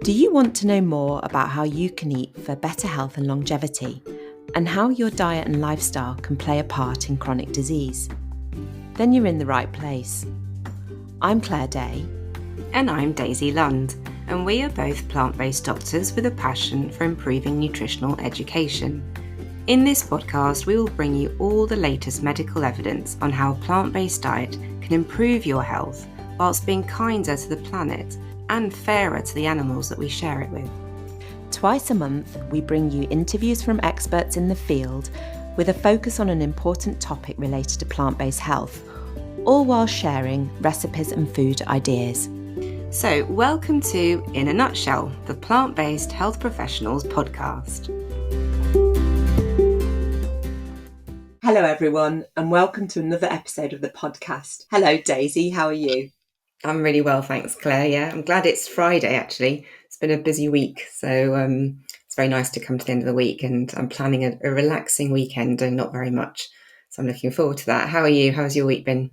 Do you want to know more about how you can eat for better health and longevity, and how your diet and lifestyle can play a part in chronic disease? Then you're in the right place. I'm Claire Day. And I'm Daisy Lund, and we are both plant-based doctors with a passion for improving nutritional education. In this podcast, we will bring you all the latest medical evidence on how a plant-based diet can improve your health whilst being kinder to the planet and fairer to the animals that we share it with. Twice a month, we bring you interviews from experts in the field with a focus on an important topic related to plant-based health, all while sharing recipes and food ideas. So, welcome to, in a nutshell, the Plant-Based Health Professionals podcast. Hello everyone, and welcome to another episode of the podcast. Hello Daisy, how are you? I'm really well, thanks, Claire. Yeah, I'm glad it's Friday, actually. It's been a busy week, so it's very nice to come to the end of the week, and I'm planning a relaxing weekend and not very much. So I'm looking forward to that. How are you? How's your week been?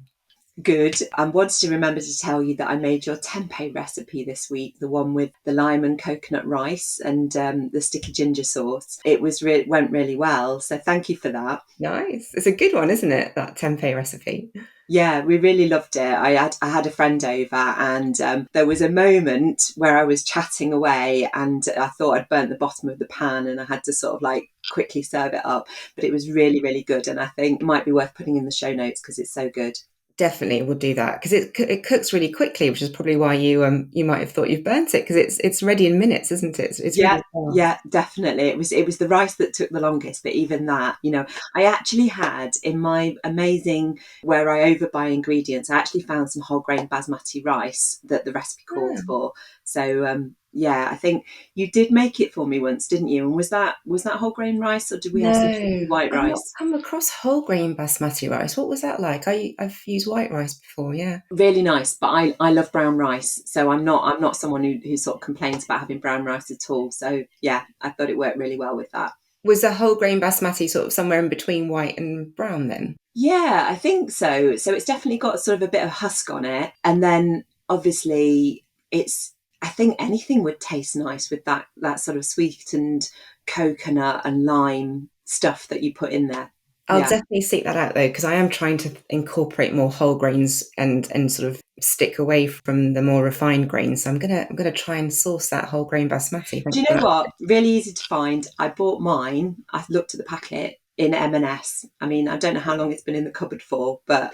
Good. I wanted to remember to tell you that I made your tempeh recipe this week, the one with the lime and coconut rice and the sticky ginger sauce. It went really well, so thank you for that. Nice. It's a good one, isn't it, that tempeh recipe? Yeah, we really loved it. I had a friend over, and there was a moment where I was chatting away and I thought I'd burnt the bottom of the pan and I had to sort of like quickly serve it up. But it was really, really good, and I think it might be worth putting in the show notes because it's so good. Definitely, we'll do that because it cooks really quickly, which is probably why you might have thought you've burnt it, because it's ready in minutes, isn't it? It's yeah, really yeah, definitely. It was the rice that took the longest, but even that, I actually had in my amazing where I overbuy ingredients, I actually found some whole grain basmati rice that the recipe called for. So I think you did make it for me once, didn't you? And was that whole grain rice, or did we have some white rice? I've not come across whole grain basmati rice. What was that like? I've used white rice before, yeah. Really nice, but I love brown rice, so I'm not someone who sort of complains about having brown rice at all. So yeah, I thought it worked really well with that. Was the whole grain basmati sort of somewhere in between white and brown then? Yeah, I think so. So it's definitely got sort of a bit of husk on it, and then obviously I think anything would taste nice with that sort of sweetened coconut and lime stuff that you put in there. I'll definitely seek that out though, because I am trying to incorporate more whole grains and sort of stick away from the more refined grains. So I'm gonna try and source that whole grain basmati. Do you know what? Really easy to find. I bought mine. I looked at the packet in M&S. I mean, I don't know how long it's been in the cupboard for, but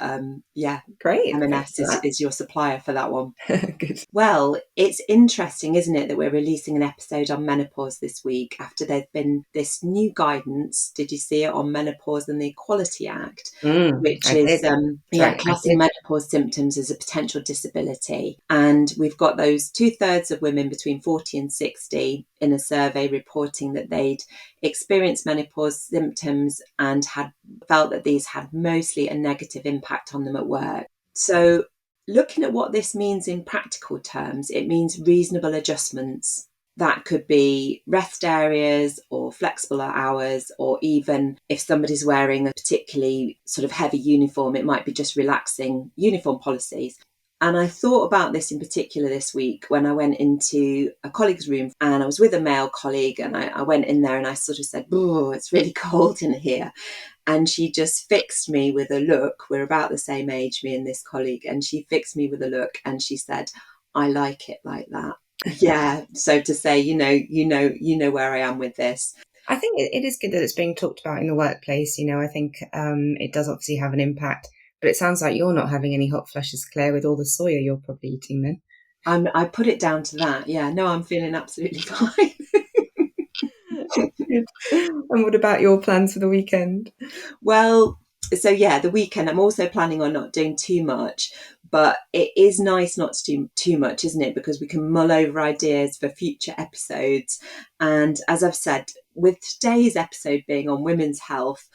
great. M&S is your supplier for that one. Good. Well, it's interesting, isn't it, that we're releasing an episode on menopause this week after there's been this new guidance. Did you see it on menopause and the Equality Act, which is classing menopause symptoms as a potential disability? And we've got those 2/3 of women between 40 and 60 in a survey reporting that they'd experienced menopause symptoms and had felt that these had mostly a negative impact on them at work. So looking at what this means in practical terms, it means reasonable adjustments. That could be rest areas or flexible hours, or even if somebody's wearing a particularly sort of heavy uniform, it might be just relaxing uniform policies. And I thought about this in particular this week when I went into a colleague's room, and I was with a male colleague, and I went in there and I sort of said, "Oh, it's really cold in here." And she just fixed me with a look. We're about the same age, me and this colleague. And she fixed me with a look and she said, "I like it like that." Yeah. So to say, you know where I am with this. I think it is good that it's being talked about in the workplace. I think it does obviously have an impact. But it sounds like you're not having any hot flushes, Claire, with all the soya you're probably eating then. I put it down to that. Yeah. No, I'm feeling absolutely fine. And what about your plans for the weekend? Well, so yeah, the weekend, I'm also planning on not doing too much, but it is nice not to do too much, isn't it? Because we can mull over ideas for future episodes. And as I've said, with today's episode being on women's health,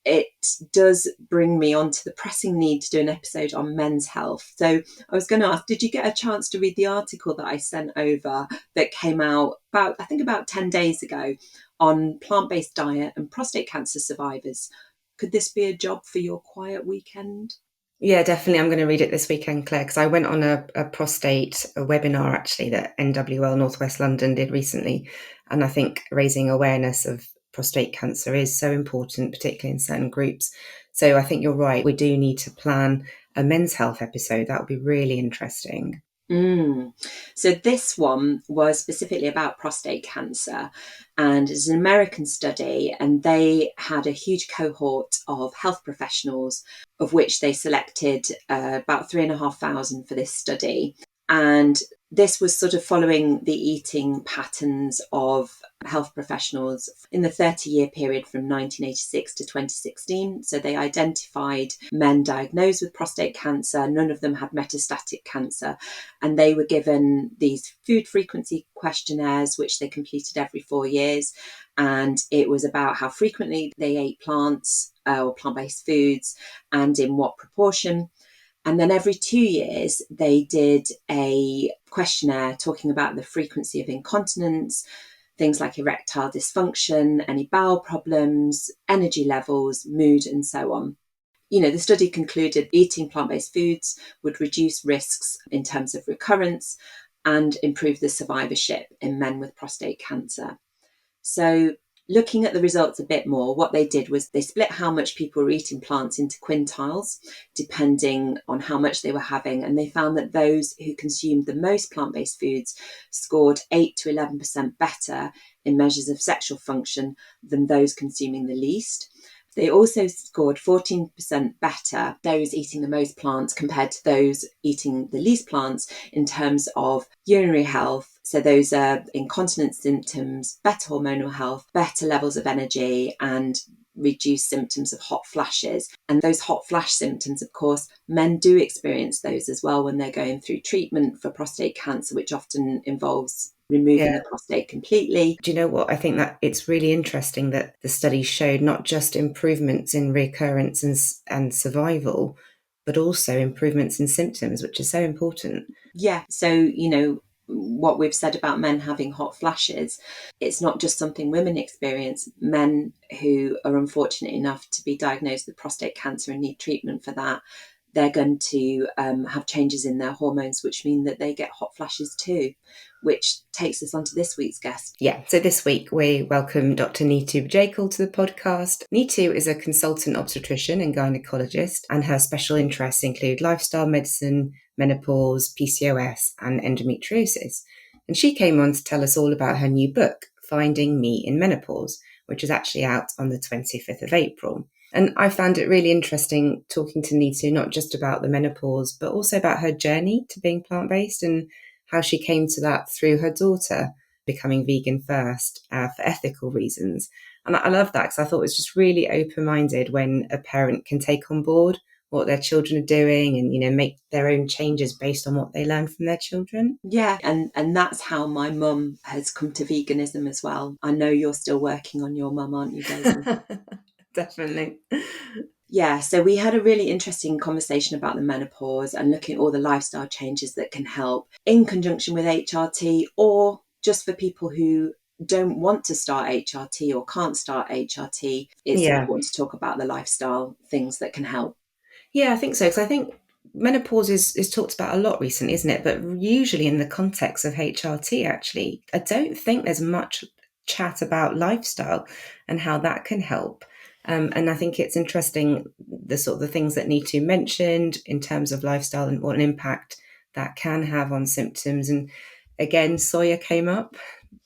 it does bring me on to the pressing need to do an episode on men's health. So I was going to ask, did you get a chance to read the article that I sent over that came out about 10 days ago on plant-based diet and prostate cancer survivors? Could this be a job for your quiet weekend? Yeah, definitely. I'm going to read it this weekend, Claire, because I went on a prostate webinar actually that NWL Northwest London did recently. And I think raising awareness of prostate cancer is so important, particularly in certain groups. So I think you're right. We do need to plan a men's health episode. That would be really interesting. So this one was specifically about prostate cancer, and it's an American study, and they had a huge cohort of health professionals, of which they selected about 3,500 for this study. And this was sort of following the eating patterns of health professionals in the 30-year period from 1986 to 2016. So they identified men diagnosed with prostate cancer. None of them had metastatic cancer. And they were given these food frequency questionnaires, which they completed every 4 years. And it was about how frequently they ate plants or plant-based foods and in what proportion. And then every 2 years, they did a questionnaire talking about the frequency of incontinence, things like erectile dysfunction, any bowel problems, energy levels, mood, and so on. The study concluded eating plant-based foods would reduce risks in terms of recurrence and improve the survivorship in men with prostate cancer. So looking at the results a bit more, what they did was they split how much people were eating plants into quintiles, depending on how much they were having. And they found that those who consumed the most plant-based foods scored 8 to 11% better in measures of sexual function than those consuming the least. They also scored 14% better, those eating the most plants compared to those eating the least plants in terms of urinary health. So those are incontinence symptoms, better hormonal health, better levels of energy, and reduced symptoms of hot flashes. And those hot flash symptoms, of course, men do experience those as well when they're going through treatment for prostate cancer, which often involves removing the prostate completely. Do you know what? I think that it's really interesting that the study showed not just improvements in recurrence and survival, but also improvements in symptoms, which is so important. Yeah. So, what we've said about men having hot flashes, it's not just something women experience. Men who are unfortunate enough to be diagnosed with prostate cancer and need treatment for that, they're going to have changes in their hormones, which mean that they get hot flashes too, which takes us on to this week's guest. Yeah, so this week we welcome Dr. Nitu Bajekal to the podcast. Nitu is a consultant obstetrician and gynaecologist, and her special interests include lifestyle medicine, menopause, PCOS, and endometriosis. And she came on to tell us all about her new book, Finding Me in Menopause, which is actually out on the 25th of April. And I found it really interesting talking to Nitu, not just about the menopause, but also about her journey to being plant-based and how she came to that through her daughter becoming vegan first for ethical reasons. And I love that because I thought it was just really open-minded when a parent can take on board what their children are doing and, make their own changes based on what they learn from their children. Yeah, and that's how my mum has come to veganism as well. I know you're still working on your mum, aren't you, Daisy? Definitely. Yeah, so we had a really interesting conversation about the menopause and looking at all the lifestyle changes that can help in conjunction with HRT, or just for people who don't want to start HRT or can't start HRT. It's important to talk about the lifestyle things that can help. Yeah, I think so. Because I think menopause is talked about a lot recently, isn't it? But usually in the context of HRT, actually, I don't think there's much chat about lifestyle and how that can help. And I think it's interesting, the sort of the things that Nitu mentioned in terms of lifestyle and what an impact that can have on symptoms. And again, soya came up,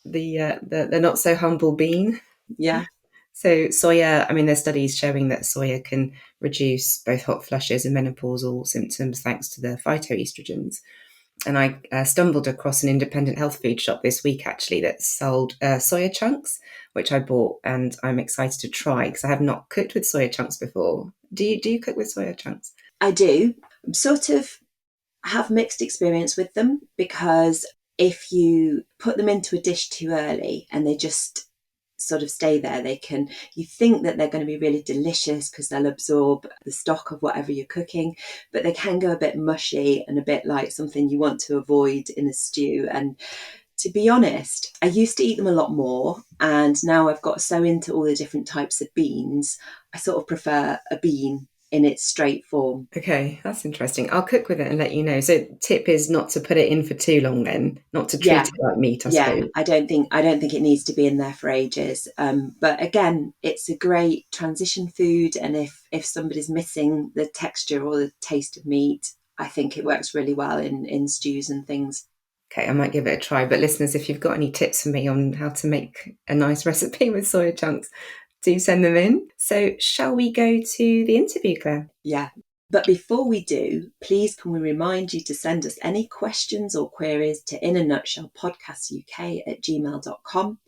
the not so humble bean. Yeah. So soya, there's studies showing that soya can reduce both hot flushes and menopausal symptoms thanks to the phytoestrogens. And I stumbled across an independent health food shop this week, actually, that sold soya chunks, which I bought, and I'm excited to try because I have not cooked with soya chunks before. Do you cook with soya chunks? I do. Sort of have mixed experience with them, because if you put them into a dish too early and they just sort of stay there, you think that they're going to be really delicious because they'll absorb the stock of whatever you're cooking, but they can go a bit mushy and a bit like something you want to avoid in a stew. And to be honest, I used to eat them a lot more, and now I've got so into all the different types of beans, I sort of prefer a bean in its straight form. Okay, that's interesting. I'll cook with it and let you know. So tip is not to put it in for too long then, not to treat it like meat, I suppose. I don't think it needs to be in there for ages. But again, it's a great transition food, and if somebody's missing the texture or the taste of meat, I think it works really well in stews and things. Okay, I might give it a try. But listeners, if you've got any tips for me on how to make a nice recipe with soya chunks, do send them in. So shall we go to the interview, Claire? Yeah. But before we do, please can we remind you to send us any questions or queries to inanutshellpodcastuk@gmail.com.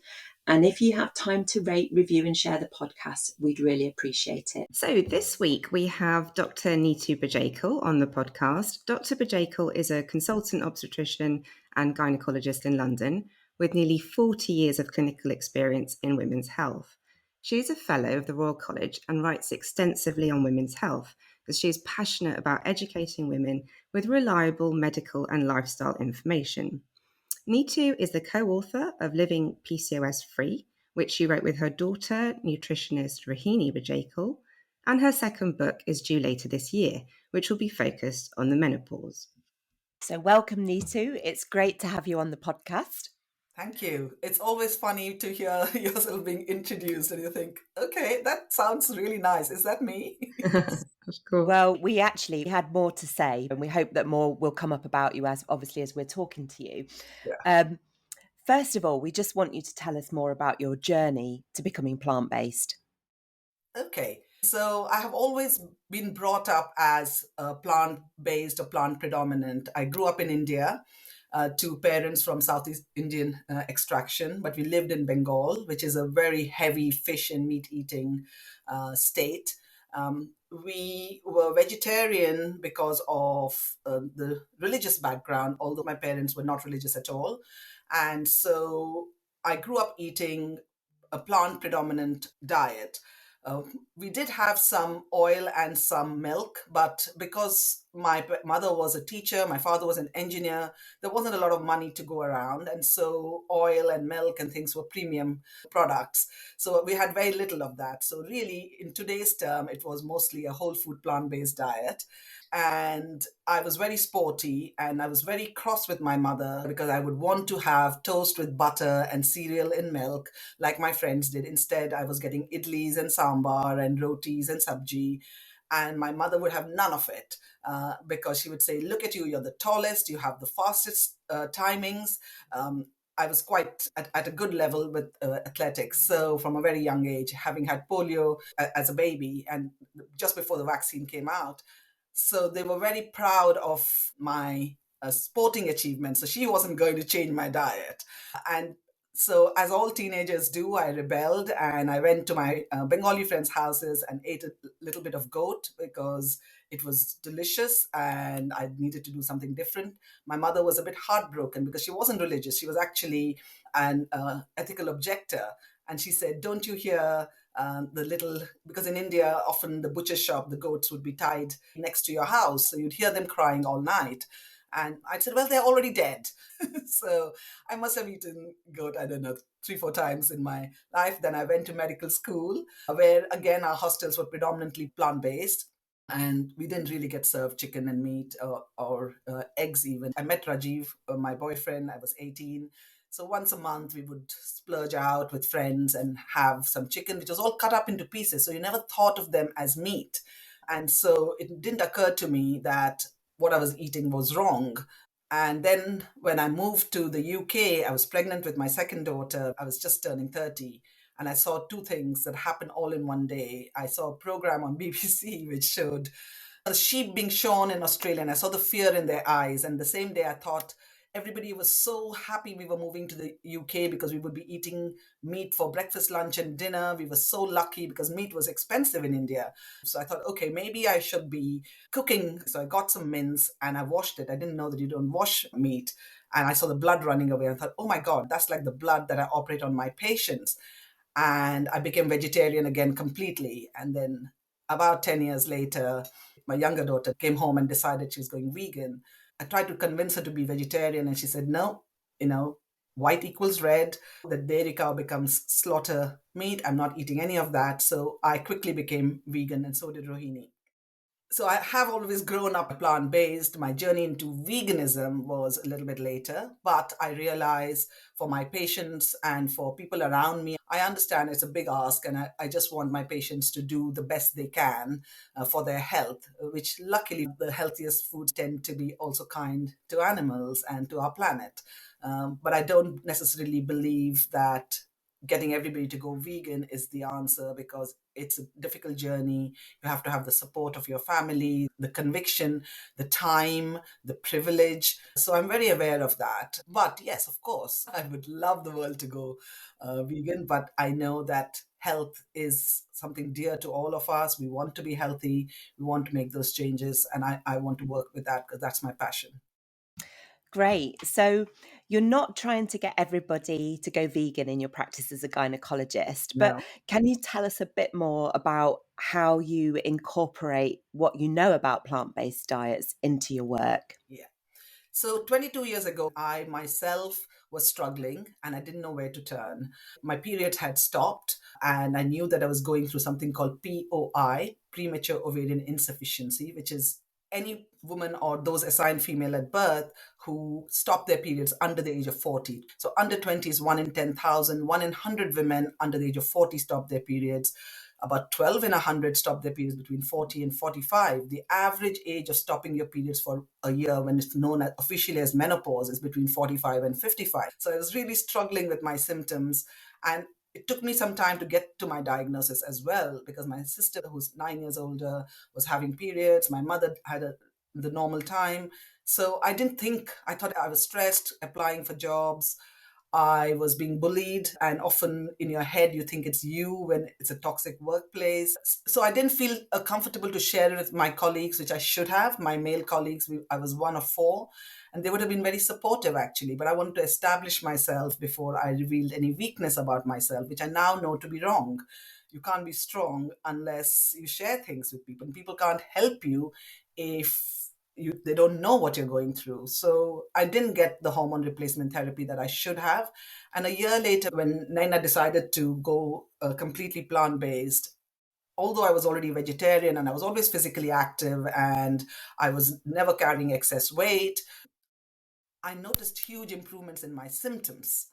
And if you have time to rate, review and share the podcast, we'd really appreciate it. So this week we have Dr. Nitu Bajekal on the podcast. Dr. Bajekal is a consultant obstetrician and gynaecologist in London with nearly 40 years of clinical experience in women's health. She is a fellow of the Royal College and writes extensively on women's health, as she is passionate about educating women with reliable medical and lifestyle information. Nitu is the co-author of Living PCOS Free, which she wrote with her daughter, nutritionist Rohini Bajekal, and her second book is due later this year, which will be focused on the menopause. So welcome, Nitu. It's great to have you on the podcast. Thank you. It's always funny to hear yourself being introduced and you think, okay, that sounds really nice. Is that me? Cool. Well, we actually had more to say, and we hope that more will come up about you as we're talking to you. Yeah. First of all, we just want you to tell us more about your journey to becoming plant-based. Okay. So I have always been brought up as a plant-based or plant predominant. I grew up in India. To parents from Southeast Indian extraction, but we lived in Bengal, which is a very heavy fish and meat eating state. We were vegetarian because of the religious background, although my parents were not religious at all. And so I grew up eating a plant predominant diet. We did have some oil and some milk, but because my mother was a teacher, my father was an engineer, there wasn't a lot of money to go around. And so oil and milk and things were premium products. So we had very little of that. So really, in today's term, it was mostly a whole food plant-based diet. And I was very sporty and I was very cross with my mother because I would want to have toast with butter and cereal in milk like my friends did. Instead, I was getting idlis and sambar and rotis and sabji. And my mother would have none of it because she would say, look at you, you're the tallest, you have the fastest timings. I was quite at a good level with athletics. So from a very young age, having had polio as a baby and just before the vaccine came out, so they were very proud of my sporting achievements. So she wasn't going to change my diet. And so, as all teenagers do, I rebelled and I went to my Bengali friends' houses and ate a little bit of goat because it was delicious and I needed to do something different. My mother was a bit heartbroken because she wasn't religious. She was actually an ethical objector. And she said, don't you hear because in India, often the butcher shop, the goats would be tied next to your house. So you'd hear them crying all night. And I said, well, they're already dead. So I must have eaten goat, I don't know, 3-4 times in my life. Then I went to medical school where, again, our hostels were predominantly plant-based. And we didn't really get served chicken and meat or eggs even. I met Rajiv, my boyfriend. I was 18. So once a month, we would splurge out with friends and have some chicken, which was all cut up into pieces. So you never thought of them as meat. And so it didn't occur to me that what I was eating was wrong. And then when I moved to the UK, I was pregnant with my second daughter. I was just turning 30. And I saw two things that happened all in one day. I saw a program on BBC which showed a sheep being shorn in Australia, and I saw the fear in their eyes. And the same day I thought everybody was so happy we were moving to the UK because we would be eating meat for breakfast, lunch, and dinner. We were so lucky because meat was expensive in India. So I thought, okay, maybe I should be cooking. So I got some mince and I washed it. I didn't know that you don't wash meat. And I saw the blood running away. I thought, oh my God, that's like the blood that I operate on my patients. And I became vegetarian again completely. And then about 10 years later, my younger daughter came home and decided she was going vegan. I tried to convince her to be vegetarian and she said, no, white equals red. The dairy cow becomes slaughter meat. I'm not eating any of that. So I quickly became vegan and so did Rohini. So I have always grown up plant-based. My journey into veganism was a little bit later, but I realize for my patients and for people around me, I understand it's a big ask, and I just want my patients to do the best they can for their health, which luckily the healthiest foods tend to be also kind to animals and to our planet. But I don't necessarily believe that getting everybody to go vegan is the answer, because it's a difficult journey. You have to have the support of your family, the conviction, the time, the privilege. So I'm very aware of that. But yes, of course, I would love the world to go vegan, but I know that health is something dear to all of us. We want to be healthy, we want to make those changes, and I want to work with that because that's my passion. Great. So you're not trying to get everybody to go vegan in your practice as a gynecologist, but No. can you tell us a bit more about how you incorporate what you know about plant-based diets into your work? Yeah. So 22 years ago, I myself was struggling and I didn't know where to turn. My period had stopped and I knew that I was going through something called POI, premature ovarian insufficiency, which is any woman or those assigned female at birth who stop their periods under the age of 40. So under 20 is 1 in 10,000, 1 in 100 women under the age of 40 stop their periods. About 12 in 100 stop their periods between 40 and 45. The average age of stopping your periods for a year, when it's known officially as menopause, is between 45 and 55. So I was really struggling with my symptoms. And it took me some time to get to my diagnosis as well, because my sister, who's 9 years older, was having periods. My mother had the normal time. So I didn't think, I thought I was stressed, applying for jobs. I was being bullied, and often in your head, you think it's you when it's a toxic workplace. So I didn't feel comfortable to share it with my colleagues, which I should have. My male colleagues, I was one of four, and they would have been very supportive actually. But I wanted to establish myself before I revealed any weakness about myself, which I now know to be wrong. You can't be strong unless you share things with people, and people can't help you if they don't know what you're going through. So I didn't get the hormone replacement therapy that I should have. And a year later, when Naina decided to go completely plant based, although I was already vegetarian and I was always physically active and I was never carrying excess weight, I noticed huge improvements in my symptoms.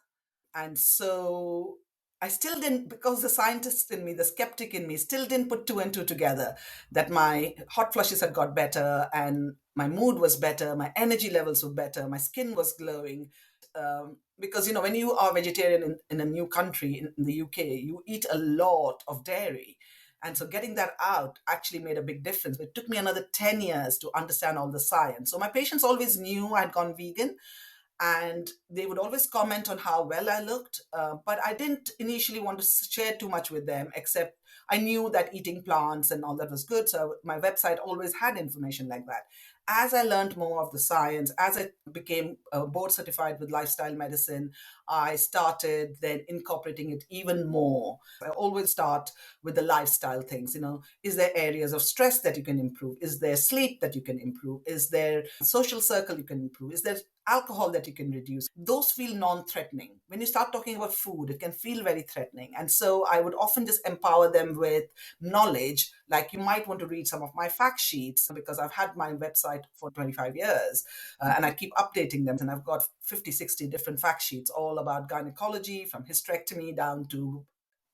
And so I still didn't, because the scientist in me, the skeptic in me, still didn't put two and two together, that my hot flushes had got better and my mood was better, my energy levels were better, my skin was glowing. Because, when you are vegetarian in a new country, in the UK, you eat a lot of dairy. And so getting that out actually made a big difference. But it took me another 10 years to understand all the science. So my patients always knew I'd gone vegan, and they would always comment on how well I looked. But I didn't initially want to share too much with them, except I knew that eating plants and all that was good. So my website always had information like that. As I learned more of the science, as I became board certified with lifestyle medicine, I started then incorporating it even more. I always start with the lifestyle things. Is there areas of stress that you can improve? Is there sleep that you can improve? Is there social circle you can improve? Is there alcohol that you can reduce? Those feel non-threatening. When you start talking about food, it can feel very threatening. And so I would often just empower them with knowledge, like you might want to read some of my fact sheets, because I've had my website for 25 years and I keep updating them. And I've got 50, 60 different fact sheets all about gynecology, from hysterectomy down to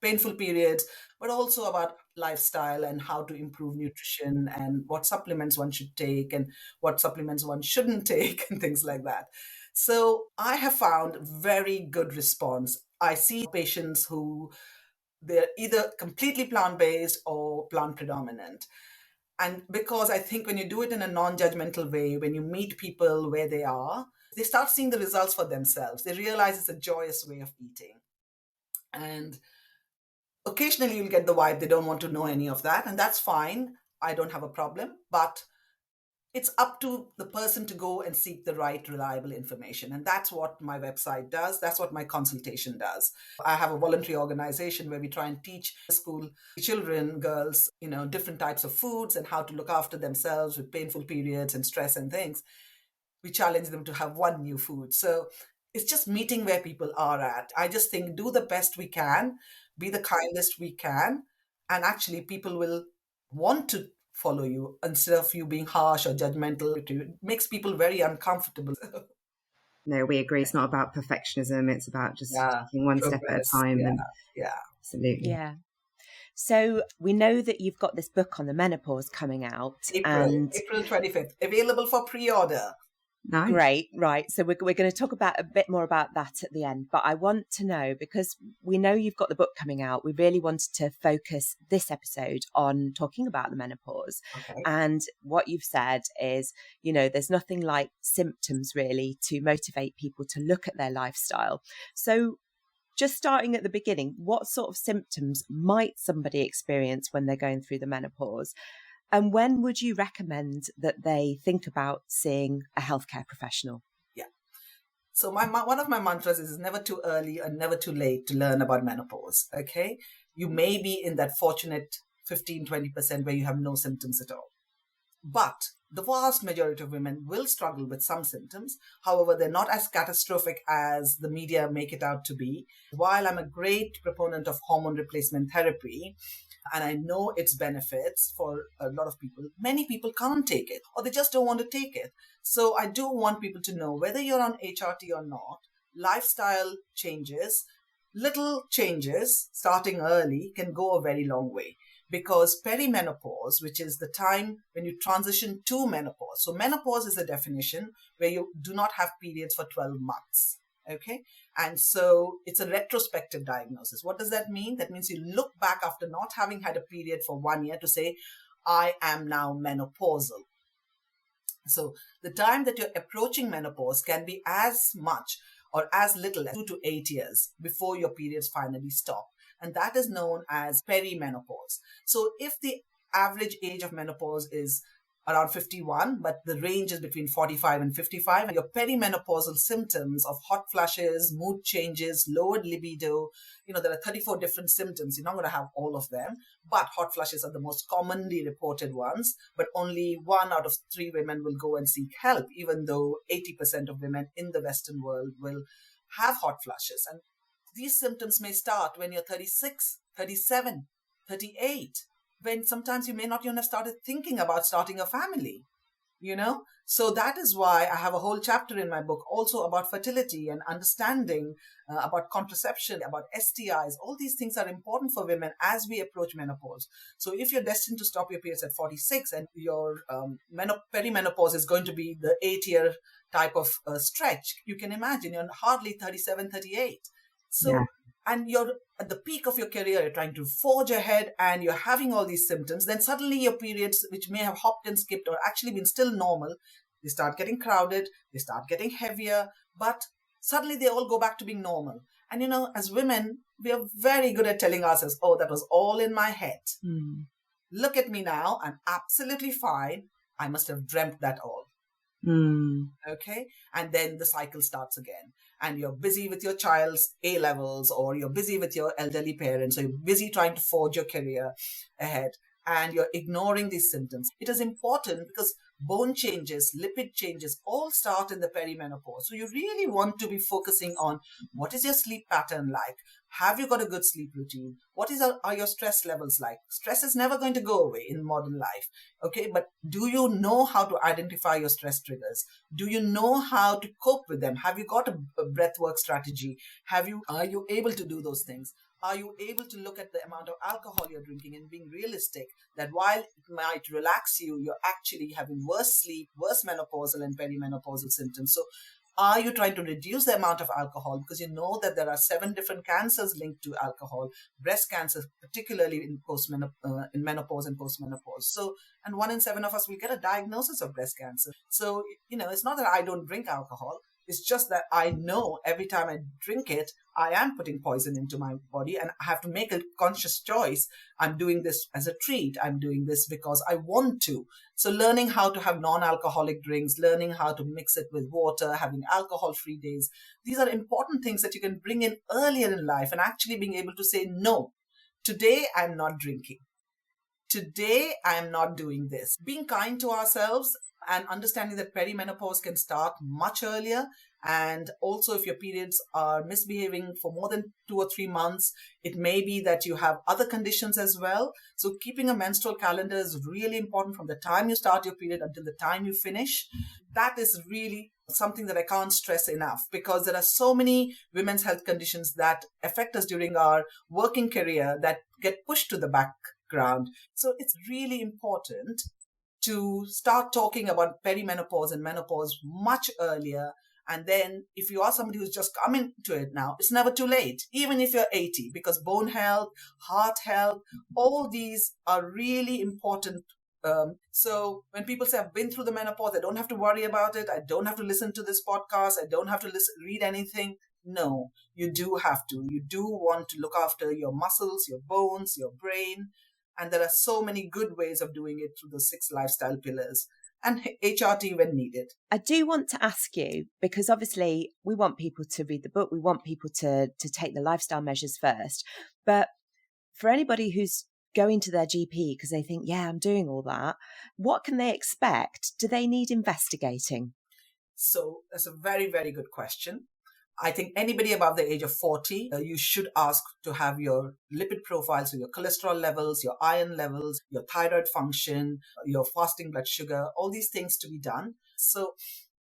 painful periods, but also about lifestyle and how to improve nutrition and what supplements one should take and what supplements one shouldn't take and things like that. So I have found very good response. I see patients who they're either completely plant-based or plant predominant. And because I think when you do it in a non-judgmental way, when you meet people where they are, they start seeing the results for themselves. They realize it's a joyous way of eating. And occasionally you'll get the vibe they don't want to know any of that, and that's fine. I don't have a problem. But it's up to the person to go and seek the right, reliable information. And that's what my website does. That's what my consultation does. I have a voluntary organization where we try and teach school children, girls, different types of foods and how to look after themselves with painful periods and stress and things. We challenge them to have one new food. So it's just meeting where people are at. I just think do the best we can, be the kindest we can, and actually people will want to follow you instead of you being harsh or judgmental. It makes people very uncomfortable. No, we agree. It's not about perfectionism. It's about just taking one step at a time. Yeah, And yeah. absolutely. Yeah. So we know that you've got this book on the menopause coming out. April 25th. Available for pre-order. Nice. Great. Right. So we're going to talk about a bit more about that at the end. But I want to know, because we know you've got the book coming out, we really wanted to focus this episode on talking about the menopause. Okay. And what you've said is, you know, there's nothing like symptoms really to motivate people to look at their lifestyle. So just starting at the beginning, what sort of symptoms might somebody experience when they're going through the menopause? And when would you recommend that they think about seeing a healthcare professional? Yeah. So one of my mantras is never too early and never too late to learn about menopause. Okay. You may be in that fortunate 15-20% where you have no symptoms at all. But the vast majority of women will struggle with some symptoms. However, they're not as catastrophic as the media make it out to be. While I'm a great proponent of hormone replacement therapy, and I know its benefits for a lot of people, many people can't take it or they just don't want to take it. So I do want people to know, whether you're on HRT or not, lifestyle changes, little changes starting early can go a very long way. Because perimenopause, which is the time when you transition to menopause. So menopause is a definition where you do not have periods for 12 months. Okay. And so it's a retrospective diagnosis. What does that mean? That means you look back after not having had a period for 1 year to say, I am now menopausal. So the time that you're approaching menopause can be as much or as little as 2 to 8 years before your periods finally stop. And that is known as perimenopause. So if the average age of menopause is around 51, but the range is between 45 and 55, your perimenopausal symptoms of hot flushes, mood changes, lowered libido, there are 34 different symptoms. You're not going to have all of them, but hot flushes are the most commonly reported ones. But only 1 out of 3 women will go and seek help, even though 80% of women in the Western world will have hot flushes. And these symptoms may start when you're 36, 37, 38, when sometimes you may not even have started thinking about starting a family, So that is why I have a whole chapter in my book also about fertility and understanding about contraception, about STIs. All these things are important for women as we approach menopause. So if you're destined to stop your periods at 46 and your perimenopause is going to be the 8-year type of stretch, you can imagine you're hardly 37, 38. So, yeah. And you're at the peak of your career, you're trying to forge ahead and you're having all these symptoms. Then suddenly your periods, which may have hopped and skipped or actually been still normal, they start getting crowded, they start getting heavier, but suddenly they all go back to being normal. And, as women, we are very good at telling ourselves, oh, that was all in my head. Look at me now. I'm absolutely fine. I must have dreamt that all. Okay. And then the cycle starts again. And you're busy with your child's A levels, or you're busy with your elderly parents, or you're busy trying to forge your career ahead, and you're ignoring these symptoms. It is important because bone changes, lipid changes all start in the perimenopause. So you really want to be focusing on, what is your sleep pattern like? Have you got a good sleep routine? What are your stress levels like? Stress is never going to go away in modern life. Okay, but do you know how to identify your stress triggers? Do you know how to cope with them? Have you got a breathwork strategy? Are you able to do those things? Are you able to look at the amount of alcohol you're drinking and being realistic that while it might relax you, you're actually having worse sleep, worse menopausal and perimenopausal symptoms? So are you trying to reduce the amount of alcohol? Because you know that there are 7 different cancers linked to alcohol, breast cancer, particularly in menopause and postmenopause. So, and 1 in 7 of us will get a diagnosis of breast cancer. So, it's not that I don't drink alcohol. It's just that I know every time I drink it, I am putting poison into my body and I have to make a conscious choice. I'm doing this as a treat. I'm doing this because I want to. So learning how to have non-alcoholic drinks, learning how to mix it with water, having alcohol-free days. These are important things that you can bring in earlier in life and actually being able to say, no, today I'm not drinking. today I am not doing this. Being kind to ourselves and understanding that perimenopause can start much earlier. And also, if your periods are misbehaving for more than 2 or 3 months, it may be that you have other conditions as well. So keeping a menstrual calendar is really important from the time you start your period until the time you finish. That is really something that I can't stress enough, because there are so many women's health conditions that affect us during our working career that get pushed to the background. So it's really important to start talking about perimenopause and menopause much earlier. And then if you are somebody who's just coming to it now, it's never too late, even if you're 80, because bone health, heart health, all these are really important. So when people say I've been through the menopause, I don't have to worry about it, I don't have to listen to this podcast, I don't have to read anything. No, you do have to. You do want to look after your muscles, your bones, your brain. And there are so many good ways of doing it through the 6 lifestyle pillars and HRT when needed. I do want to ask you, because obviously we want people to read the book, we want people to take the lifestyle measures first. But for anybody who's going to their GP because they think, yeah, I'm doing all that, what can they expect? Do they need investigating? So that's a very, very good question. I think anybody above the age of 40, you should ask to have your lipid profile, so your cholesterol levels, your iron levels, your thyroid function, your fasting blood sugar, all these things to be done. So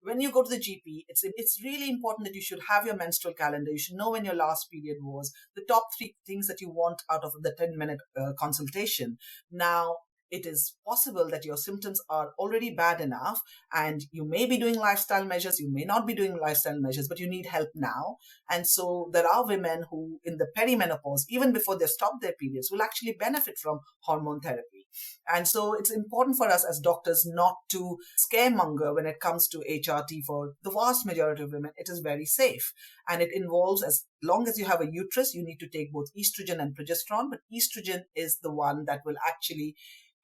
when you go to the GP, it's really important that you should have your menstrual calendar. You should know when your last period was, the top 3 things that you want out of the 10-minute consultation. Now, it is possible that your symptoms are already bad enough and you may be doing lifestyle measures, you may not be doing lifestyle measures, but you need help now. And so there are women who in the perimenopause, even before they stop their periods, will actually benefit from hormone therapy. And so it's important for us as doctors not to scaremonger when it comes to HRT. For the vast majority of women, it is very safe. And it involves, as long as you have a uterus, you need to take both estrogen and progesterone. But estrogen is the one that will actually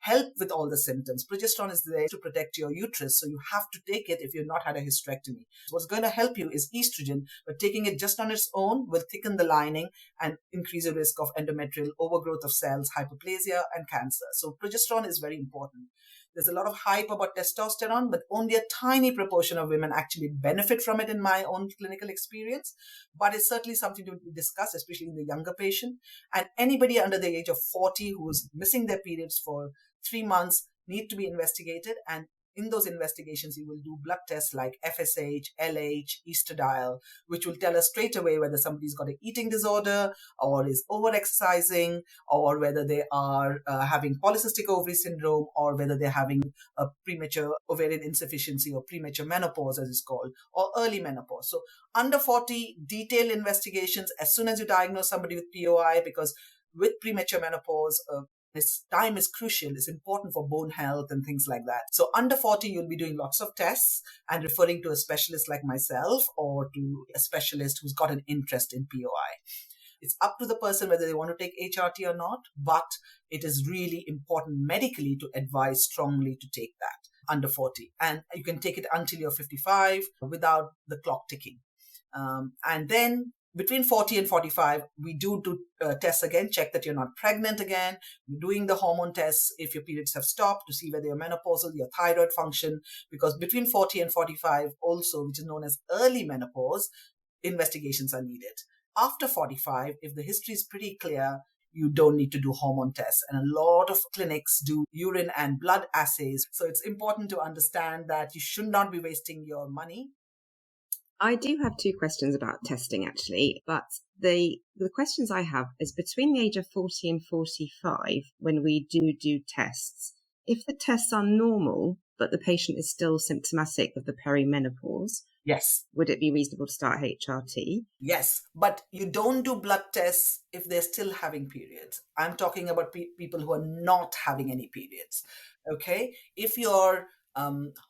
help with all the symptoms. Progesterone is there to protect your uterus, so you have to take it if you've not had a hysterectomy. What's going to help you is estrogen, but taking it just on its own will thicken the lining and increase the risk of endometrial overgrowth of cells, hyperplasia, and cancer. So progesterone is very important. There's a lot of hype about testosterone, but only a tiny proportion of women actually benefit from it in my own clinical experience. But it's certainly something to discuss, especially in the younger patient. And anybody under the age of 40 who is missing their periods for 3 months need to be investigated. And in those investigations, you will do blood tests like FSH, LH, estradiol, which will tell us straight away whether somebody's got an eating disorder or is over-exercising, or whether they are having polycystic ovary syndrome, or whether they're having a premature ovarian insufficiency or premature menopause, as it's called, or early menopause. So under 40, detailed investigations as soon as you diagnose somebody with POI, because with premature menopause, this time is crucial. It's important for bone health and things like that. So under 40, you'll be doing lots of tests and referring to a specialist like myself or to a specialist who's got an interest in POI. It's up to the person whether they want to take HRT or not, but it is really important medically to advise strongly to take that under 40. And you can take it until you're 55 without the clock ticking. And then between 40 and 45, we do tests again, check that you're not pregnant again. You're doing the hormone tests if your periods have stopped to see whether you're menopausal, your thyroid function, because between 40 and 45 also, which is known as early menopause, investigations are needed. After 45, if the history is pretty clear, you don't need to do hormone tests. And a lot of clinics do urine and blood assays. So it's important to understand that you should not be wasting your money. I do have 2 questions about testing, actually, but the questions I have is between the age of 40 and 45, when we do tests, if the tests are normal, but the patient is still symptomatic of the perimenopause, yes, would it be reasonable to start HRT? Yes, but you don't do blood tests if they're still having periods. I'm talking about people who are not having any periods, okay? If you're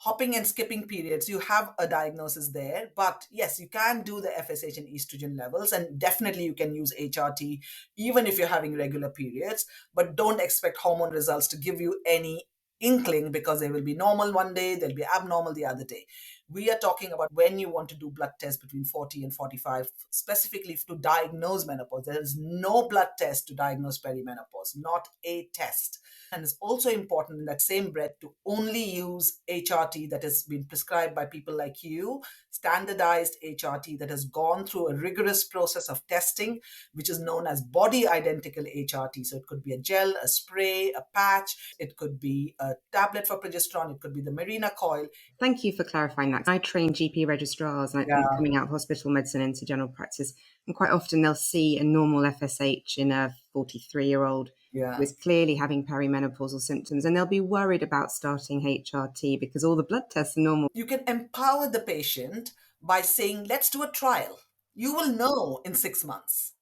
hopping and skipping periods, you have a diagnosis there. But yes, you can do the FSH and estrogen levels, and definitely you can use HRT even if you're having regular periods. But don't expect hormone results to give you any inkling, because they will be normal one day, they'll be abnormal the other day. We are talking about when you want to do blood tests between 40 and 45, specifically to diagnose menopause. There is no blood test to diagnose perimenopause, not a test. And it's also important in that same breath to only use HRT that has been prescribed by people like you, standardized HRT that has gone through a rigorous process of testing, which is known as body identical HRT. So it could be a gel, a spray, a patch, it could be a tablet for progesterone, it could be the Mirena coil. Thank you for clarifying that. I train GP registrars coming out of hospital medicine into general practice, and quite often they'll see a normal FSH in a 43-year-old who is clearly having perimenopausal symptoms, and they'll be worried about starting HRT because all the blood tests are normal. You can empower the patient by saying, let's do a trial. You will know in 6 months.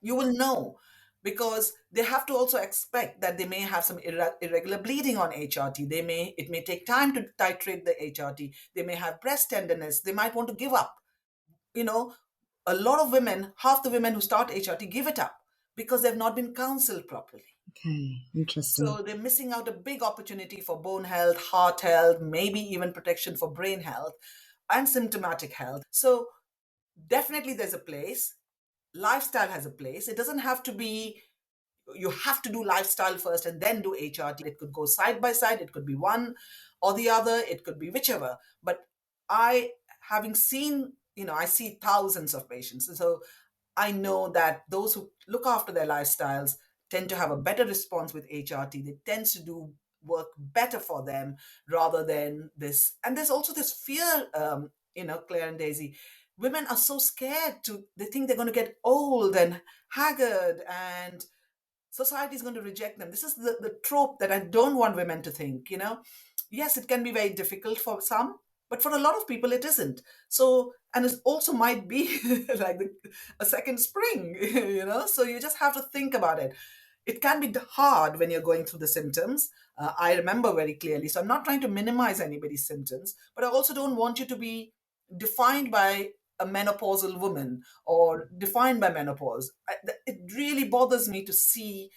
You will know, because they have to also expect that they may have some irregular bleeding on HRT. It may take time to titrate the HRT. They may have breast tenderness. They might want to give up. A lot of women, half the women who start HRT give it up because they've not been counseled properly. Okay, interesting. So they're missing out a big opportunity for bone health, heart health, maybe even protection for brain health and symptomatic health. So definitely there's a place. Lifestyle has a place. It doesn't have to be, you have to do lifestyle first and then do HRT. It could go side by side. It could be one or the other. It could be whichever. But having seen, I see thousands of patients. So I know that those who look after their lifestyles tend to have a better response with HRT. They tend to do work better for them rather than this. And there's also this fear, Claire and Daisy. Women are so scared they think they're going to get old and haggard and society is going to reject them. This is the trope that I don't want women to think, Yes, it can be very difficult for some, but for a lot of people, it isn't. So, and it also might be like a second spring, So you just have to think about it. It can be hard when you're going through the symptoms. I remember very clearly. So I'm not trying to minimize anybody's symptoms, but I also don't want you to be defined by a menopausal woman or defined by menopause. It really bothers me to see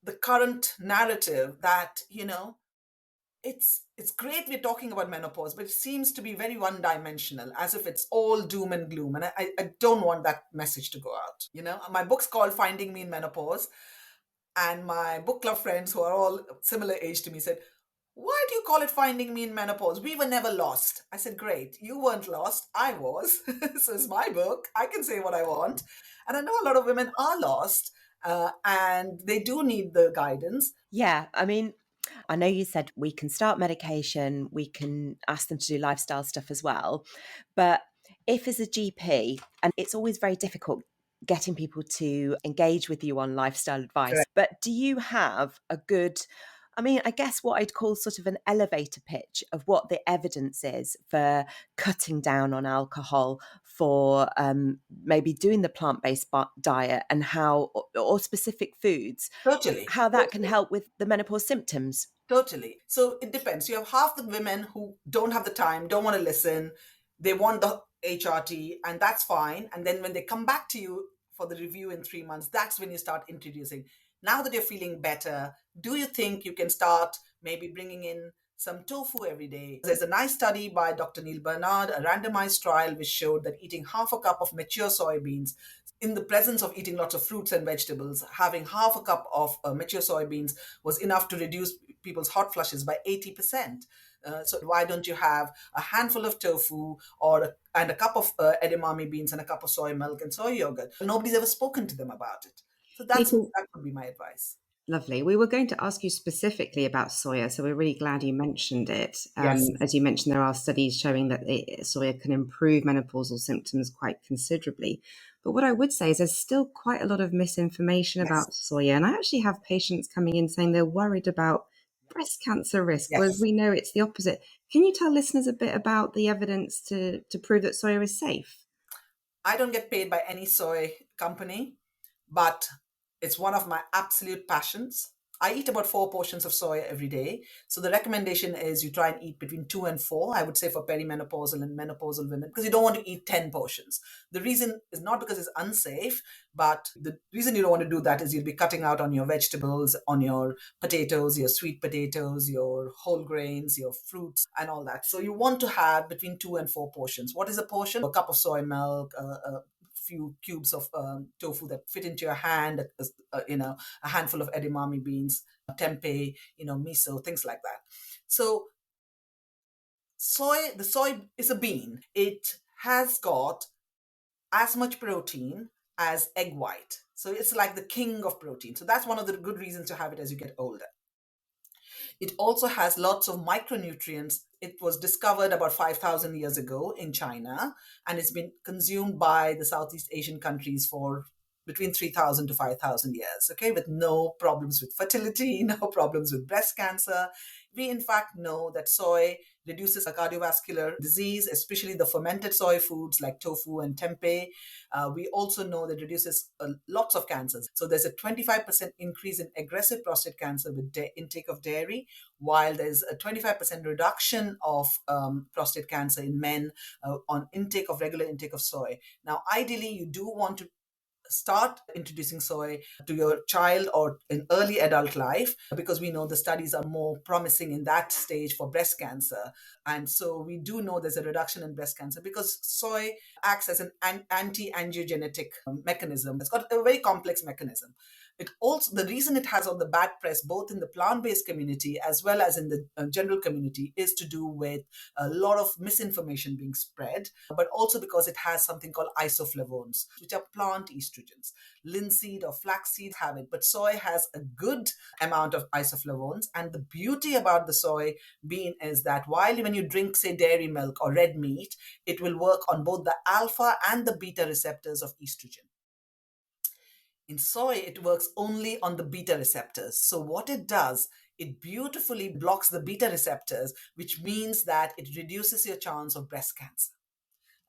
the current narrative that, it's great we're talking about menopause, but it seems to be very one-dimensional, as if it's all doom and gloom. And I don't want that message to go out. My book's called Finding Me in Menopause. And my book club friends, who are all similar age to me, said, why do you call it Finding Me in Menopause? We were never lost. I said, great. You weren't lost. I was. So it's my book. I can say what I want. And I know a lot of women are lost and they do need the guidance. Yeah. I mean, I know you said we can start medication, we can ask them to do lifestyle stuff as well. But if as a GP, and it's always very difficult getting people to engage with you on lifestyle advice, Correct. But do you have a good, I guess what I'd call sort of an elevator pitch of what the evidence is for cutting down on alcohol, for maybe doing the plant-based diet, and how, or specific foods, Totally. how that can help with the menopause symptoms? Totally. So it depends. You have half the women who don't have the time, don't want to listen. They want the HRT, and that's fine. And then when they come back to you for the review in 3 months, that's when you start introducing. Now that you're feeling better, do you think you can start maybe bringing in some tofu every day? There's a nice study by Dr. Neil Bernard, a randomized trial which showed that eating half a cup of mature soybeans in the presence of eating lots of fruits and vegetables, having half a cup of mature soybeans was enough to reduce people's hot flushes by 80%. So why don't you have a handful of tofu and a cup of edamame beans and a cup of soy milk and soy yogurt? Nobody's ever spoken to them about it. So that would be my advice. Lovely. We were going to ask you specifically about soya, so we're really glad you mentioned it. Yes. As you mentioned, there are studies showing that soya can improve menopausal symptoms quite considerably. But what I would say is there's still quite a lot of misinformation about soya. And I actually have patients coming in saying they're worried about breast cancer risk, whereas we know it's the opposite. Can you tell listeners a bit about the evidence to prove that soya is safe? I don't get paid by any soy company, but it's one of my absolute passions. I eat about 4 portions of soy every day. So the recommendation is you try and eat between 2 and 4, I would say, for perimenopausal and menopausal women, because you don't want to eat 10 portions. The reason is not because it's unsafe, but the reason you don't want to do that is you'll be cutting out on your vegetables, on your potatoes, your sweet potatoes, your whole grains, your fruits, and all that. So you want to have between 2 and 4 portions. What is a portion? A cup of soy milk, a few cubes of tofu that fit into your hand, a handful of edamame beans, tempeh, miso, things like that. So the soy is a bean. It has got as much protein as egg white. So it's like the king of protein. So that's one of the good reasons to have it as you get older. It also has lots of micronutrients. It was discovered about 5,000 years ago in China, and it's been consumed by the Southeast Asian countries for between 3,000 to 5,000 years, okay, with no problems with fertility, no problems with breast cancer. We, in fact, know that soy reduces cardiovascular disease, especially the fermented soy foods like tofu and tempeh. We also know that it reduces lots of cancers. So there's a 25% increase in aggressive prostate cancer with intake of dairy, while there's a 25% reduction of prostate cancer in men on regular intake of soy. Now, ideally, you do want to start introducing soy to your child or in early adult life, because we know the studies are more promising in that stage for breast cancer. And so we do know there's a reduction in breast cancer because soy acts as an anti-angiogenetic mechanism. It's got a very complex mechanism. It also, the reason it has all the bad press, both in the plant-based community as well as in the general community, is to do with a lot of misinformation being spread, but also because it has something called isoflavones, which are plant estrogens. Linseed or flaxseed have it, but soy has a good amount of isoflavones. And the beauty about the soy bean is that while when you drink, say, dairy milk or red meat, it will work on both the alpha and the beta receptors of estrogen. In soy, it works only on the beta receptors. So what it does, it beautifully blocks the beta receptors, which means that it reduces your chance of breast cancer.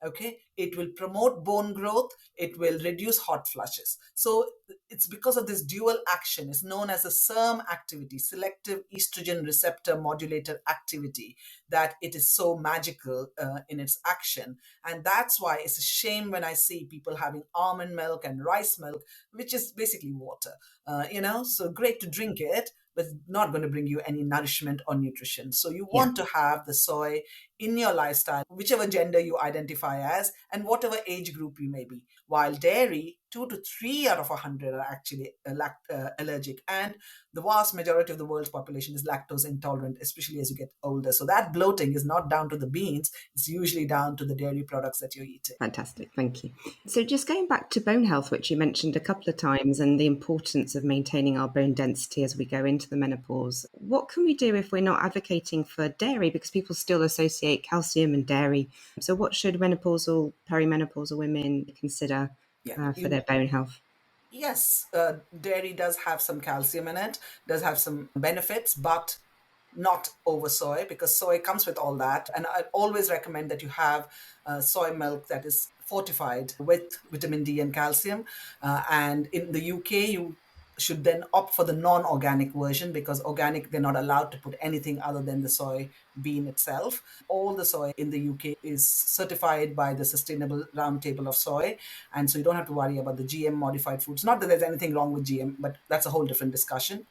Okay, it will promote bone growth, it will reduce hot flushes. So it's because of this dual action. It's known as a SERM activity, selective estrogen receptor modulator activity, that it is so magical in its action. And that's why it's a shame when I see people having almond milk and rice milk, which is basically water, so great to drink it, but not going to bring you any nourishment or nutrition. So you want to have the soy in your lifestyle, whichever gender you identify as, and whatever age group you may be. While dairy, 2 to 3 out of 100 are actually allergic. And the vast majority of the world's population is lactose intolerant, especially as you get older. So that bloating is not down to the beans. It's usually down to the dairy products that you're eating. Fantastic. Thank you. So just going back to bone health, which you mentioned a couple of times, and the importance of maintaining our bone density as we go into the menopause, what can we do if we're not advocating for dairy? Because people still associate calcium and dairy. So what should menopausal, perimenopausal women consider for their bone health? Yes, dairy does have some calcium in it, does have some benefits, but not over soy, because soy comes with all that. And I always recommend that you have soy milk that is fortified with vitamin D and calcium. And in the UK, you should then opt for the non-organic version, because organic, they're not allowed to put anything other than the soy bean itself. All the soy in the UK is certified by the Sustainable Roundtable of Soy, and so you don't have to worry about the GM modified foods. Not that there's anything wrong with GM, but that's a whole different discussion.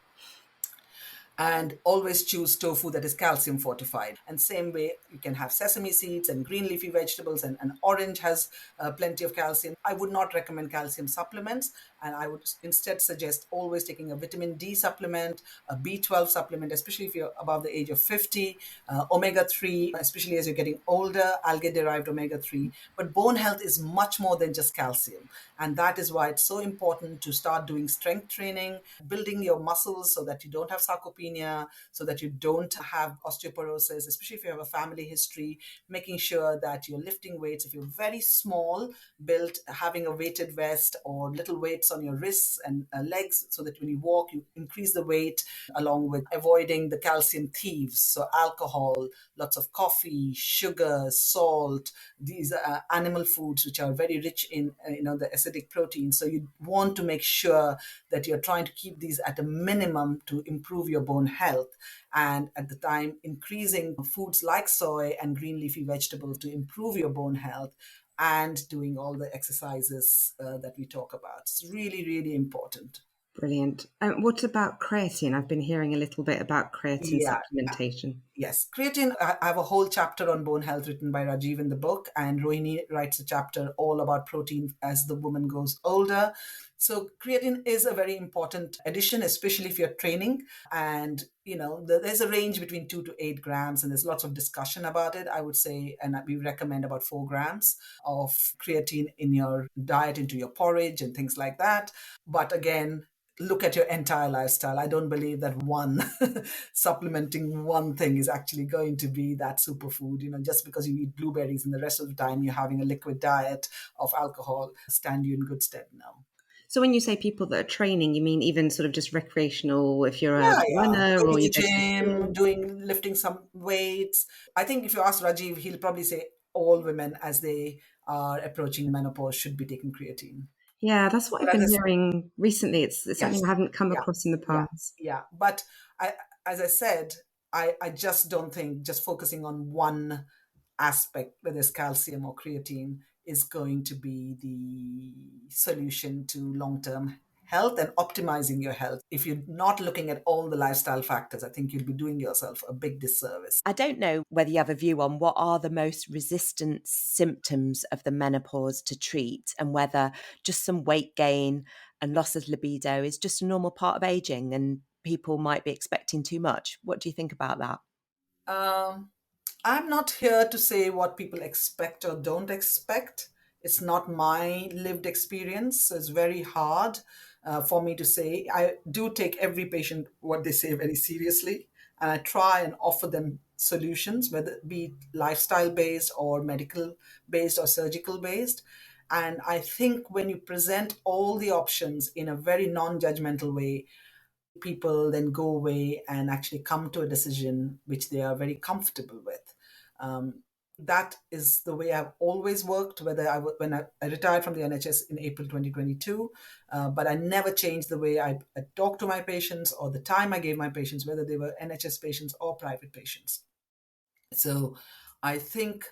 And always choose tofu that is calcium fortified. And same way, you can have sesame seeds and green leafy vegetables, and orange has plenty of calcium. I would not recommend calcium supplements, and I would instead suggest always taking a vitamin D supplement, a B12 supplement, especially if you're above the age of 50, omega-3, especially as you're getting older, algae-derived omega-3. But bone health is much more than just calcium. And that is why it's so important to start doing strength training, building your muscles so that you don't have sarcopenia, osteopenia so that you don't have osteoporosis, especially if you have a family history, making sure that you're lifting weights. If you're very small built, having a weighted vest or little weights on your wrists and legs so that when you walk, you increase the weight, along with avoiding the calcium thieves. So alcohol, lots of coffee, sugar, salt, these animal foods, which are very rich in the acidic protein. So you want to make sure that you're trying to keep these at a minimum to improve your bone health. And at the time, increasing foods like soy and green leafy vegetables to improve your bone health, and doing all the exercises that we talk about. It's really, really important. Brilliant. What about creatine? I've been hearing a little bit about creatine supplementation. Yes, creatine, I have a whole chapter on bone health written by Rajiv in the book, and Rohini writes a chapter all about protein as the woman goes older. So creatine is a very important addition, especially if you're training. And, there's a range between 2 to 8 grams, and there's lots of discussion about it. I would say, and we recommend about 4 grams of creatine in your diet, into your porridge and things like that. But again, look at your entire lifestyle. I don't believe that one supplementing one thing is actually going to be that superfood. Just because you eat blueberries and the rest of the time you're having a liquid diet of alcohol, stand you in good stead now. So when you say people that are training, you mean even sort of just recreational, if you're a Yeah. runner Going or to you the go to the gym, lifting some weights. I think if you ask Rajiv, he'll probably say all women as they are approaching menopause should be taking creatine. Yeah, that's what I've But been hearing recently. It's something yes, I hadn't come yeah, across in the yeah, past. yeah. But as I said, I just don't think just focusing on one aspect, whether it's calcium or creatine, is going to be the solution to long-term health and optimizing your health. If you're not looking at all the lifestyle factors, I think you'll be doing yourself a big disservice. I don't know whether you have a view on what are the most resistant symptoms of the menopause to treat, and whether just some weight gain and loss of libido is just a normal part of aging and people might be expecting too much. What do you think about that? Um, I'm not here to say what people expect or don't expect. It's not my lived experience, so it's very hard for me to say. I do take every patient, what they say, very seriously, and I try and offer them solutions, whether it be lifestyle based or medical based or surgical based. And I think when you present all the options in a very non judgmental way, people then go away and actually come to a decision which they are very comfortable with. That is the way I've always worked, when I retired from the NHS in April 2022, but I never changed the way I talk to my patients or the time I gave my patients, whether they were NHS patients or private patients. So I think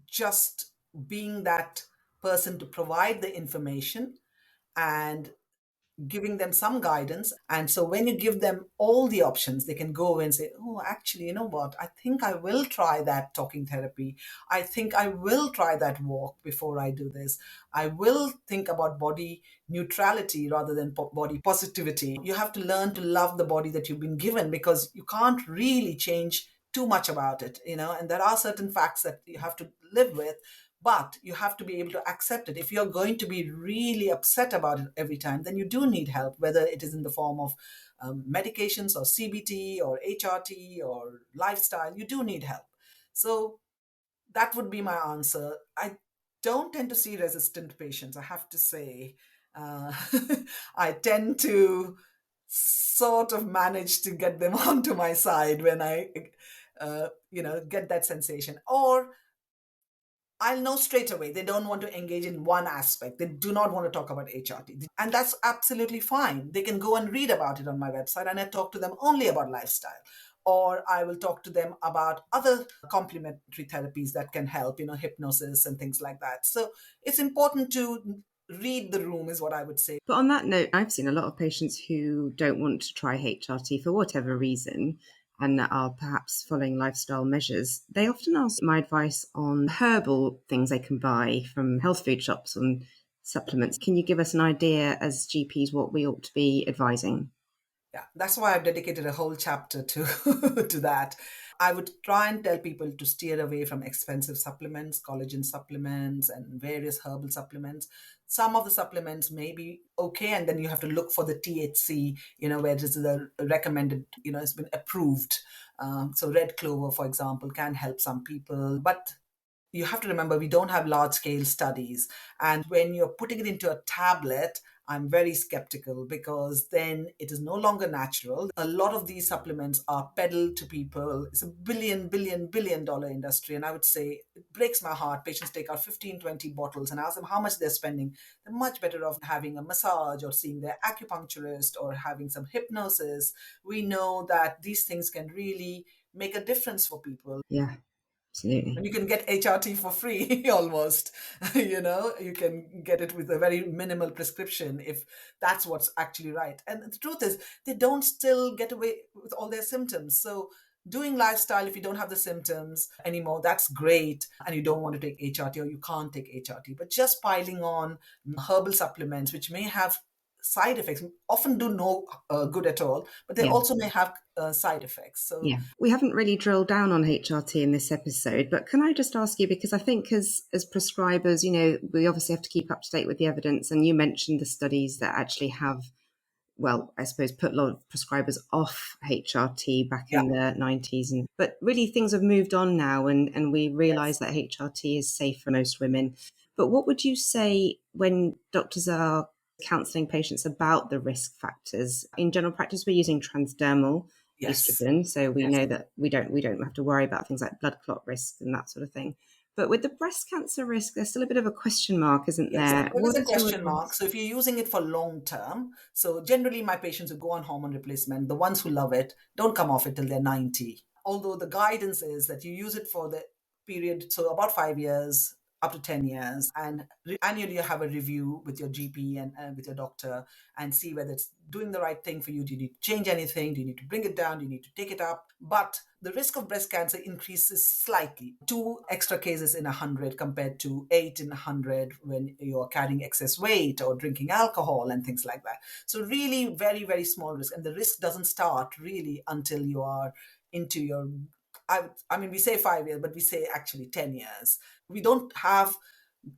just being that person to provide the information and giving them some guidance. And so when you give them all the options, they can go and say, oh, actually, you know what? I think I will try that talking therapy. I think I will try that walk before I do this. I will think about body neutrality rather than body positivity. You have to learn to love the body that you've been given, because you can't really change too much about it, and there are certain facts that you have to live with, but you have to be able to accept it. If you're going to be really upset about it every time, then you do need help, whether it is in the form of medications or CBT or HRT or lifestyle. You do need help. So that would be my answer. I don't tend to see resistant patients, I have to say. Uh, I tend to sort of manage to get them onto my side when I, get that sensation. Or I'll know straight away they don't want to engage in one aspect. They do not want to talk about HRT. And that's absolutely fine. They can go and read about it on my website, and I talk to them only about lifestyle. Or I will talk to them about other complementary therapies that can help, hypnosis and things like that. So it's important to read the room, is what I would say. But on that note, I've seen a lot of patients who don't want to try HRT for whatever reason and are perhaps following lifestyle measures. They often ask my advice on herbal things they can buy from health food shops and supplements. Can you give us an idea as GPs what we ought to be advising? Yeah, that's why I've dedicated a whole chapter to to that. I would try and tell people to steer away from expensive supplements, collagen supplements, and various herbal supplements. Some of the supplements may be okay, and then you have to look for the THC, where it is the recommended, it's been approved. So red clover, for example, can help some people, but you have to remember we don't have large scale studies. And when you're putting it into a tablet, I'm very skeptical, because then it is no longer natural. A lot of these supplements are peddled to people. It's a billion dollar industry. And I would say it breaks my heart. Patients take out 15, 20 bottles and ask them how much they're spending. They're much better off having a massage or seeing their acupuncturist or having some hypnosis. We know that these things can really make a difference for people. Yeah, absolutely. And you can get HRT for free almost. You can get it with a very minimal prescription if that's what's actually right. And the truth is, they don't still get away with all their symptoms. So doing lifestyle, if you don't have the symptoms anymore, that's great. And you don't want to take HRT, or you can't take HRT. But just piling on herbal supplements, which may have side effects, often do no good at all, but they Yeah. also may have side effects. So Yeah, we haven't really drilled down on HRT in this episode, but can I just ask you, because I think as prescribers, we obviously have to keep up to date with the evidence, and you mentioned the studies that actually have, well, I suppose, put a lot of prescribers off HRT back yeah, in the 90s. But really things have moved on now, and we realise yes, that HRT is safe for most women. But what would you say when doctors are counselling patients about the risk factors? In general practice, we're using transdermal yes, estrogen, so we yes. know that we don't have to worry about things like blood clot risk and that sort of thing. But with the breast cancer risk, there's still a bit of a question mark, isn't Yes, there? there is What a is your question mark. advice? So if you're using it for long term, so generally my patients who go on hormone replacement, the ones who love it, don't come off it till they're 90. Although the guidance is that you use it for the period, so about 5 years, up to 10 years, and annually you have a review with your GP and with your doctor, and see whether it's doing the right thing for you. Do you need to change anything? Do you need to bring it down? Do you need to take it up? But the risk of breast cancer increases slightly. 2 extra cases in 100 compared to 8 in 100 when you're carrying excess weight or drinking alcohol and things like that. So really very, very small risk. And the risk doesn't start really until you are into your, I mean, we say 5 years, but we say actually 10 years. We don't have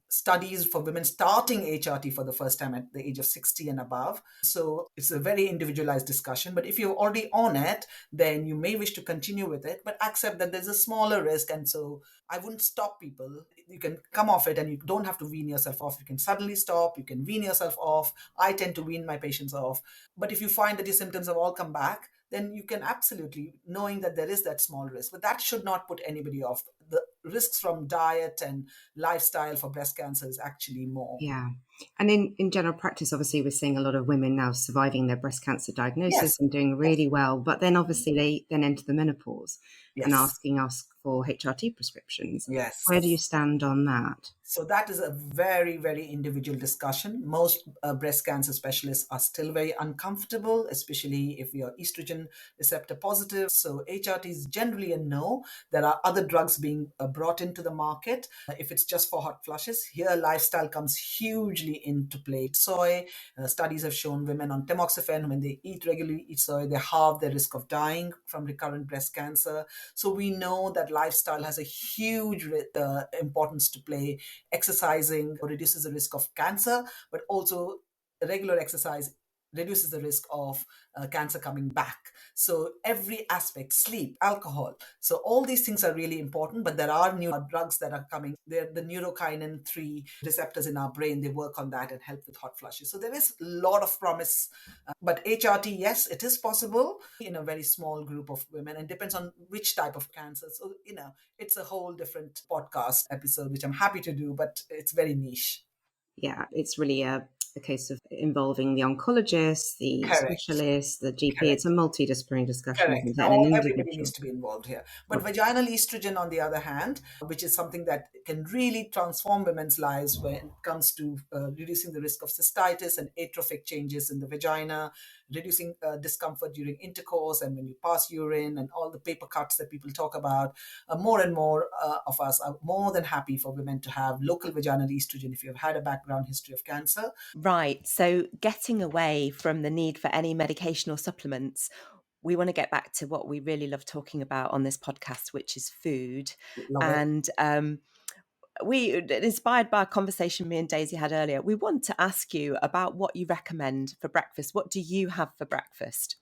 studies for women starting HRT for the first time at the age of 60 and above. So it's a very individualized discussion. But if you're already on it, then you may wish to continue with it, but accept that there's a smaller risk. And so I wouldn't stop people. You can come off it and you don't have to wean yourself off. You can suddenly stop, you can wean yourself off. I tend to wean my patients off. But if you find that your symptoms have all come back, then you can absolutely, knowing that there is that small risk, but that should not put anybody off. The risks from diet and lifestyle for breast cancer is actually more. Yeah. And in general practice, obviously, we're seeing a lot of women now surviving their breast cancer diagnosis Yes, and doing yes, really well. But then obviously they then enter the menopause and yes, asking us for HRT prescriptions. Where do you yes. stand on that? So that is a very, very individual discussion. Most breast cancer specialists are still very uncomfortable, especially if you're estrogen receptor positive. So HRT is generally a no. There are other drugs being brought into the market. If it's just for hot flushes, here lifestyle comes hugely into play. Soy, studies have shown women on tamoxifen, when they eat regularly, eat soy, they halve their risk of dying from recurrent breast cancer. So we know that lifestyle has a huge importance to play. Exercising reduces the risk of cancer, but also regular exercise reduces the risk of cancer coming back. So every aspect, sleep, alcohol, so all these things are really important. But there are new drugs that are coming. They're the neurokinin 3 receptors in our brain. They work on that and help with hot flushes. So there is a lot of promise. But HRT, yes, it is possible in a very small group of women, and depends on which type of cancer. So it's a whole different podcast episode, which I'm happy to do, but it's very niche. Yeah, it's really a case of involving the oncologist, the Correct. specialist, the GP. It's Correct. a multidisciplinary discussion, Correct. isn't it? And an Everybody needs individual. to be involved here. But Well, vaginal estrogen, on the other hand, which is something that can really transform women's lives when it comes to reducing the risk of cystitis and atrophic changes in the vagina, reducing discomfort during intercourse and when you pass urine, and all the paper cuts that people talk about. More and more of us are more than happy for women to have local vaginal estrogen if you've had a background history of cancer. Right. So getting away from the need for any medication or supplements, we want to get back to what we really love talking about on this podcast, which is food. Love it. And we, inspired by a conversation me and Daisy had earlier, we want to ask you about what you recommend for breakfast. What do you have for breakfast?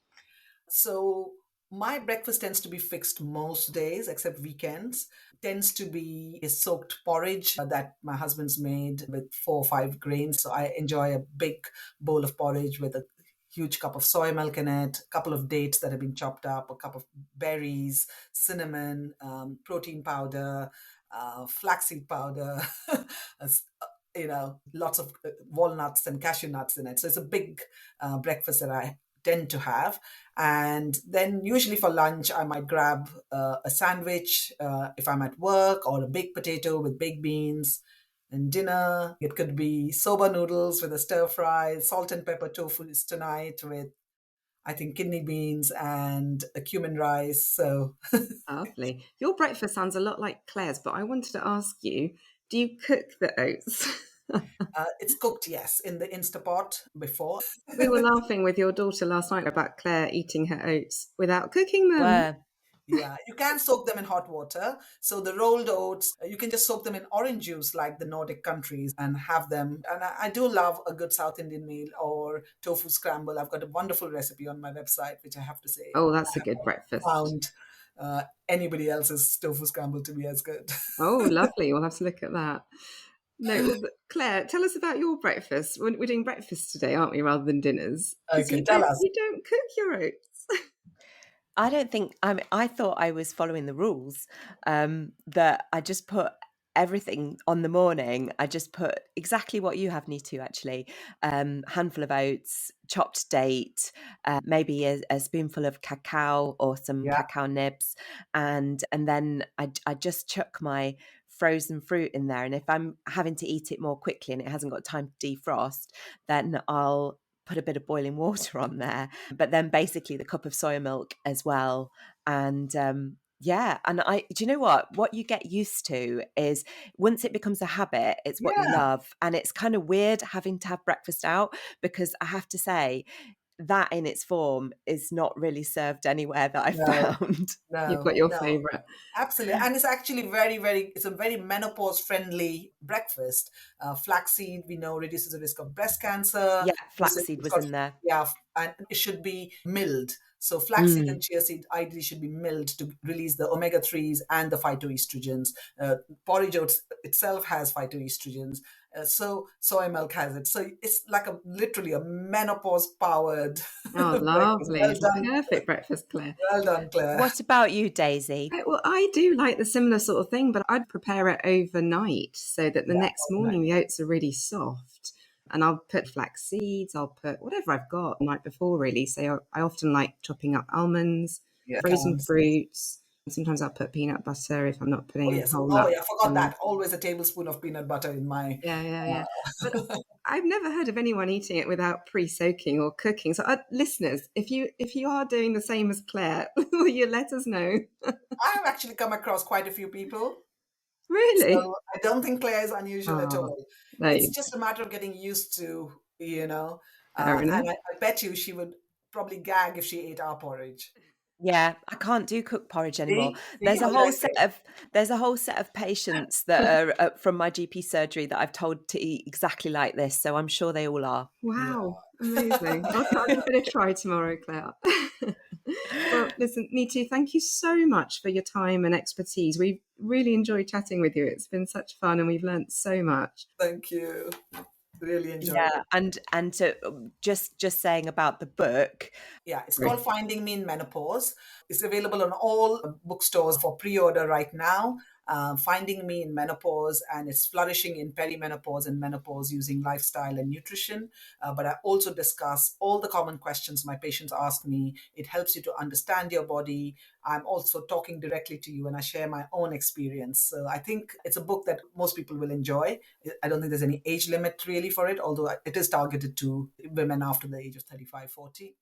So my breakfast tends to be fixed most days except weekends. Tends to be a soaked porridge that my husband's made with 4 or 5 grains. So I enjoy a big bowl of porridge with a huge cup of soy milk in it, a couple of dates that have been chopped up, a cup of berries, cinnamon, protein powder, flaxseed powder, lots of walnuts and cashew nuts in it. So it's a big breakfast that I tend to have. And then usually for lunch, I might grab a sandwich if I'm at work, or a baked potato with baked beans. And dinner, it could be soba noodles with a stir fry, salt and pepper tofu is tonight with, I think, kidney beans and a cumin rice. So Lovely. Your breakfast sounds a lot like Claire's, but I wanted to ask you, do you cook the oats? it's cooked, yes, in the Instapot before. We were laughing with your daughter last night about Claire eating her oats without cooking them. Yeah, you can soak them in hot water. So the rolled oats, you can just soak them in orange juice like the Nordic countries and have them. And I do love a good South Indian meal or tofu scramble. I've got a wonderful recipe on my website, which I have to say, Oh, that's a I good haven't breakfast. found anybody else's tofu scramble to be as good. Oh, lovely. We'll have to look at that. No, well, Claire, tell us about your breakfast. We're doing breakfast today, aren't we, rather than dinners? Because Okay, tell us. you don't cook your oats. I don't think I thought I was following the rules, that I just put everything on the morning. I just put exactly what you have, Nitu, actually. Handful of oats, chopped date, maybe a spoonful of cacao or some Yeah. cacao nibs. And then I just chuck my frozen fruit in there. And if I'm having to eat it more quickly and it hasn't got time to defrost, then I'll put a bit of boiling water on there, but then basically the cup of soya milk as well. And and do you know what you get used to is once it becomes a habit, it's what you Yeah. love. And it's kind of weird having to have breakfast out, because I have to say that in its form is not really served anywhere that I've found. You've No, got your no. favourite. Absolutely. And it's actually it's a very menopause friendly breakfast. Flaxseed, we know, reduces the risk of breast cancer. Yeah, flaxseed It's was got, in there. yeah, and it should be milled. So flaxseed and chia seed ideally should be milled to release the omega-3s and the phytoestrogens. Porridge oats itself has phytoestrogens. So soy milk has it. So it's like literally a menopause powered Oh, breakfast. lovely. Well It's a done. perfect breakfast, Claire. Well done, Claire. What about you, Daisy? Well, I do like the similar sort of thing, but I'd prepare it overnight so that the next morning the oats are really soft. And I'll put flax seeds, I'll put whatever I've got the night before, really. So I often like chopping up almonds, frozen fruits. Sometimes I'll put peanut butter if I'm not Oh, putting yes. whole Oh, nuts. yeah. I forgot that. Always a tablespoon of peanut butter in my. Yeah. But I've never heard of anyone eating it without pre-soaking or cooking. So listeners, if you are doing the same as Claire, will you let us know? I have actually come across quite a few people. Really? So I don't think Claire is unusual at all. It's No, just a matter of getting used to, fair enough. and I bet you she would probably gag if she ate our porridge. Yeah, I can't do cooked porridge anymore. See, There's a what did I whole say? set of patients that are from my GP surgery that I've told to eat exactly like this. So I'm sure they all are. Wow, amazing. I'll give it a try tomorrow, Claire. Well, listen, Nitu, thank you so much for your time and expertise. We've really enjoyed chatting with you. It's been such fun and we've learnt so much. Thank you. Really enjoyed Yeah, it. and to just saying about the book. Yeah, it's called Finding Me in Menopause. It's available on all bookstores for pre-order right now. Finding Me in Menopause, and it's flourishing in perimenopause and menopause using lifestyle and nutrition. But I also discuss all the common questions my patients ask me. It helps you to understand your body. I'm also talking directly to you and I share my own experience. So I think it's a book that most people will enjoy. I don't think there's any age limit really for it, although it is targeted to women after the age of 35, 40.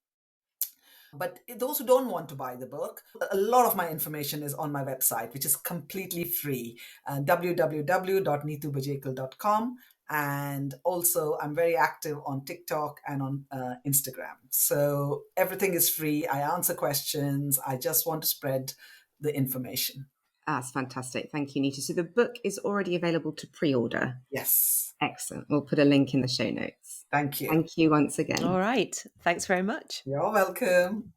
But those who don't want to buy the book, a lot of my information is on my website, which is completely free, www.nitubajekal.com. And also, I'm very active on TikTok and on Instagram. So everything is free. I answer questions. I just want to spread the information. That's fantastic. Thank you, Nitu. So the book is already available to pre-order? Yes. Excellent. We'll put a link in the show notes. Thank you. Thank you once again. All right. Thanks very much. You're welcome.